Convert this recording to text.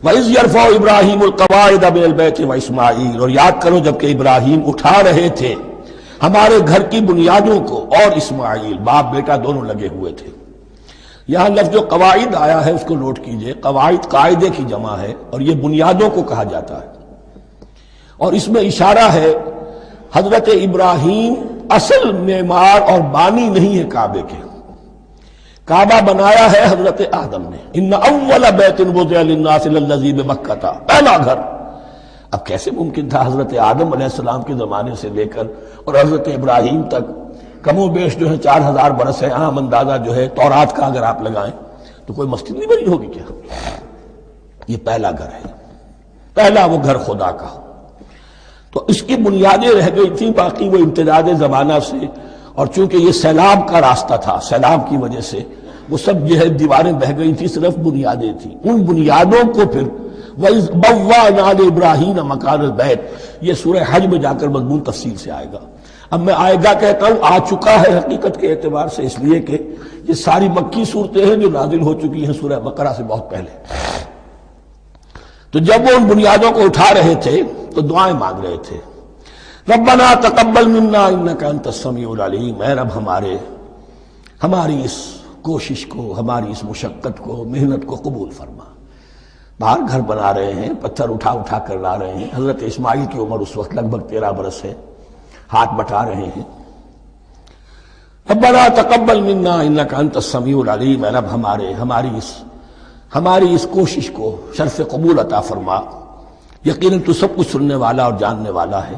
وَإِذْ يَرْفَعُ إِبْرَاهِيمُ الْقَوَاعِدَ مِنَ الْبَيْتِ وَإِسْمَاعِيلُ، اور یاد کرو جب کہ ابراہیم اٹھا رہے تھے ہمارے گھر کی بنیادوں کو، اور اسماعیل، باپ بیٹا دونوں لگے ہوئے تھے۔ یہاں لفظ جو قواعد آیا ہے اس کو نوٹ کیجئے، قواعد قاعدے کی جمع ہے اور یہ بنیادوں کو کہا جاتا ہے، اور اس میں اشارہ ہے حضرت ابراہیم اصل معمار اور بانی نہیں ہے کعبے کے، کعبہ بنایا ہے حضرت آدم نے۔ ان اول بیت وضع للناس للذی بمکہ، پہلا گھر۔ اب کیسے ممکن تھا حضرت آدم علیہ السلام کے زمانے سے لے کر اور حضرت ابراہیم تک کم و بیش جو ہے 4000 برس ہے، عام اندازہ جو ہے تورات کا اگر آپ لگائیں تو کوئی مسجد نہیں بنی ہوگی کیا؟ یہ پہلا گھر ہے، پہلا وہ گھر خدا کا۔ تو اس کی بنیادیں رہ گئی تھیں، باقی وہ امتداد زمانہ سے، اور چونکہ یہ سیلاب کا راستہ تھا، سیلاب کی وجہ سے وہ سب جو ہے دیواریں بہہ گئی تھی، صرف بنیادیں تھیں۔ ان بنیادوں کو پھر وَإِذْ بَوَّأْنَا لِإِبْرَاهِيمَ مَكَانَ الْبَيْتِ، یہ سورہ حج میں جا کر مضمون تفصیل سے آئے گا۔ اب میں آئے گا کہتا ہوں، آ چکا ہے حقیقت کے اعتبار سے، اس لیے کہ یہ ساری مکی صورتیں ہیں جو نازل ہو چکی ہیں سورہ بقرہ سے بہت پہلے۔ تو جب وہ ان بنیادوں کو اٹھا رہے تھے تو دعائیں مانگ رہے تھے، ربنا تقبل منا انک انت السمیع العلیم، اے رب ہماری اس کوشش کو، ہماری اس مشقت کو، محنت کو قبول فرما۔ باہر گھر بنا رہے ہیں، پتھر اٹھا اٹھا کر لا رہے ہیں، حضرت اسماعیل کی عمر اس وقت لگ بھگ 13 برس ہے، ہاتھ بٹا رہے ہیں۔ ربنا تقبل منا انک انت السمیع العلیم، اے رب ہماری اس کوشش کو شرف قبول عطا فرما، یقیناً تو سب کچھ سننے والا اور جاننے والا ہے۔